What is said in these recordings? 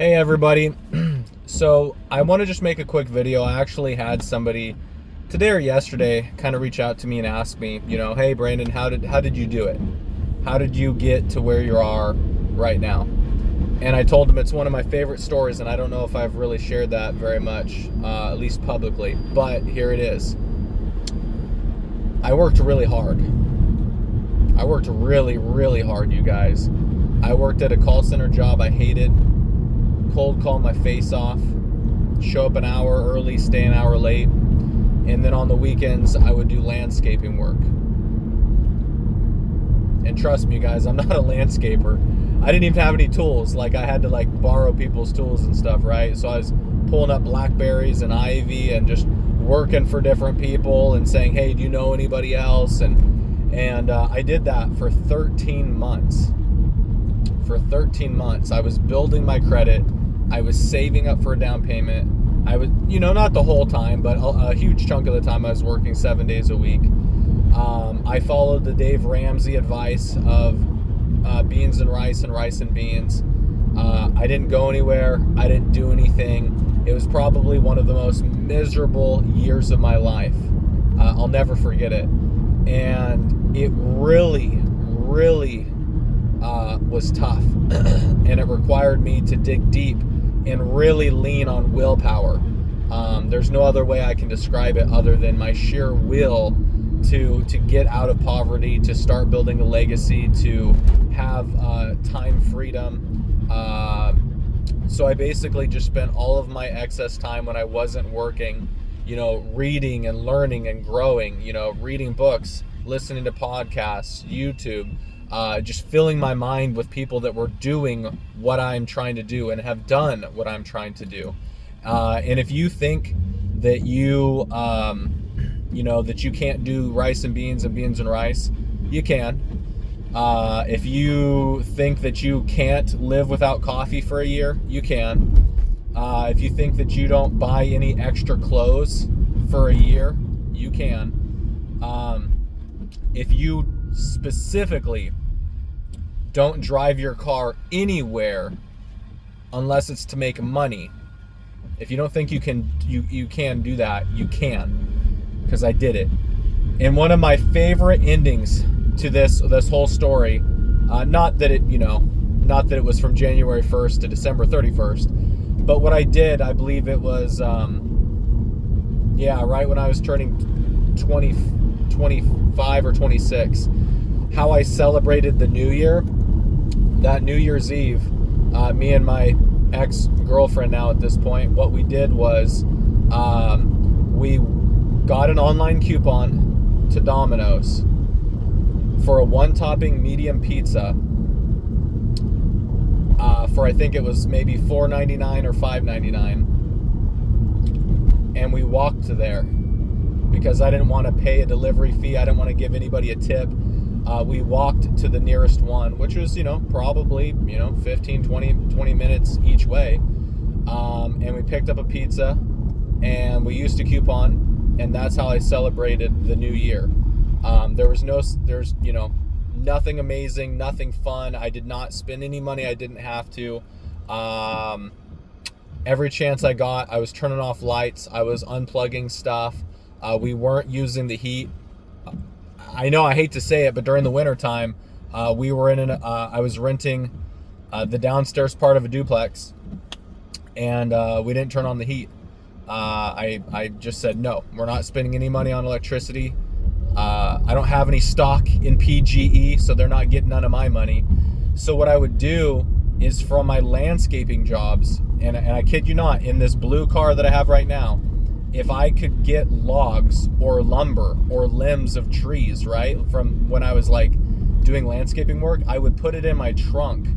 Hey everybody. So I want to just make a quick video. I actually had somebody today or yesterday kind of reach out to me and ask me, hey Brandon, how did you do it? How did you get to where you are right now? And I told them it's one of my favorite stories, and I don't know if I've really shared that very much, at least publicly, but here it is. I worked really hard. I worked really, really hard, you guys. I worked at a call center job I hated. Cold call my face off, show up an hour early, stay an hour late, and then on the weekends I would do landscaping work. And trust me, guys, I'm not a landscaper. I didn't even have any tools. Like, I had to borrow people's tools and stuff, right? So I was pulling up blackberries and ivy and just working for different people and saying, hey, do you know anybody else? And I did that for 13 months. For 13 months, I was building my credit. I was saving up for a down payment. I was, not the whole time, but a huge chunk of the time I was working 7 days a week. I followed the Dave Ramsey advice of beans and rice and beans. I didn't go anywhere. I didn't do anything. It was probably one of the most miserable years of my life. I'll never forget it. And it really, really was tough. And it required me to dig deep and really lean on willpower. There's no other way I can describe it other than my sheer will to get out of poverty, to start building a legacy, to have time freedom. So I basically just spent all of my excess time when I wasn't working, reading and learning and growing, reading books, listening to podcasts, YouTube, just filling my mind with people that were doing what I'm trying to do and have done what I'm trying to do. And if you think that that you can't do rice and beans and rice, you can. If you think that you can't live without coffee for a year, you can. If you think that you don't buy any extra clothes for a year, you can. If you specifically don't drive your car anywhere unless it's to make money, if you don't think you can do that, you can. Because I did it. And one of my favorite endings to this whole story, not that it was from January 1st to December 31st, but what I did, I believe it was right when I was turning 25 or 26, how I celebrated the new year. That New Year's Eve, me and my ex-girlfriend now at this point, what we did was we got an online coupon to Domino's for a one-topping medium pizza for, I think it was maybe $4.99 or $5.99, and we walked to there because I didn't want to pay a delivery fee. I didn't want to give anybody a tip. We walked to the nearest one, which was, probably, 15, 20 minutes each way. And we picked up a pizza and we used a coupon, and that's how I celebrated the new year. There's nothing amazing, nothing fun. I did not spend any money I didn't have to. Every chance I got, I was turning off lights. I was unplugging stuff. We weren't using the heat. I know I hate to say it, but during the winter time, we were I was renting the downstairs part of a duplex, and we didn't turn on the heat. I just said, no, we're not spending any money on electricity. I don't have any stock in PGE, so they're not getting none of my money. So what I would do is, from my landscaping jobs, and I kid you not, in this blue car that I have right now, if I could get logs or lumber or limbs of trees, right, from when I was doing landscaping work, I would put it in my trunk.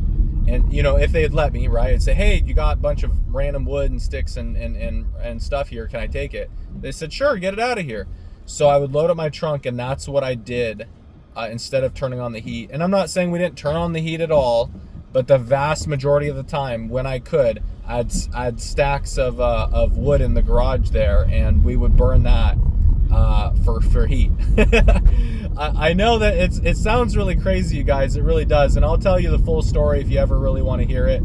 And, if they had let me, right, I'd say, hey, you got a bunch of random wood and sticks and stuff here. Can I take it? They said, sure, get it out of here. So I would load up my trunk, and that's what I did instead of turning on the heat. And I'm not saying we didn't turn on the heat at all, but the vast majority of the time when I could, I'd stacks of wood in the garage there, and we would burn that for heat. I know that it sounds really crazy, you guys. It really does. And I'll tell you the full story if you ever really want to hear it.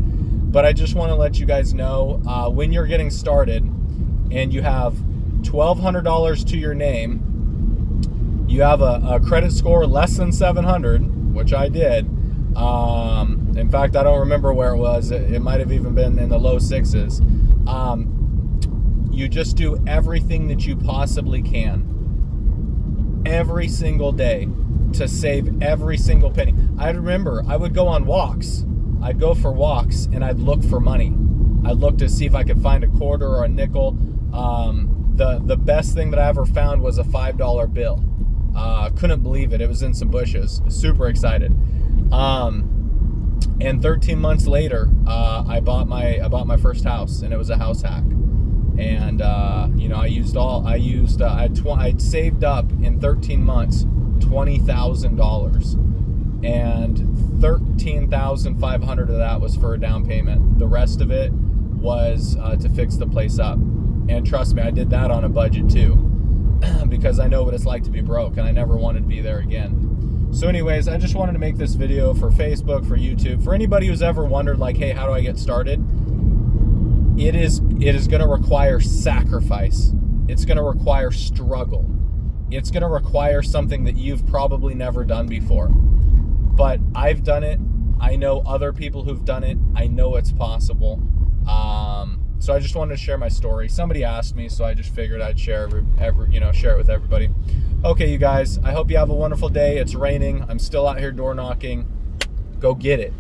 But I just want to let you guys know, when you're getting started and you have $1,200 to your name, you have a credit score less than 700, which I did. In fact, I don't remember where it was. It might have even been in the low sixes. You just do everything that you possibly can every single day to save every single penny. I remember I would go on walks. I'd go for walks and I'd look for money. I'd look to see if I could find a quarter or a nickel. The best thing that I ever found was a $5 bill. Couldn't believe it. It was in some bushes. Super excited. And 13 months later, I bought my first house, and it was a house hack. And I'd saved up in 13 months $20,000, and $13,500 of that was for a down payment. The rest of it was to fix the place up. And trust me, I did that on a budget too, because I know what it's like to be broke, and I never wanted to be there again. So anyways, I just wanted to make this video for Facebook, for YouTube, for anybody who's ever wondered, like, hey, how do I get started? It is going to require sacrifice. It's going to require struggle. It's going to require something that you've probably never done before. But I've done it. I know other people who've done it. I know it's possible. So I just wanted to share my story. Somebody asked me, so I just figured I'd share share it with everybody. Okay, you guys, I hope you have a wonderful day. It's raining. I'm still out here door knocking. Go get it.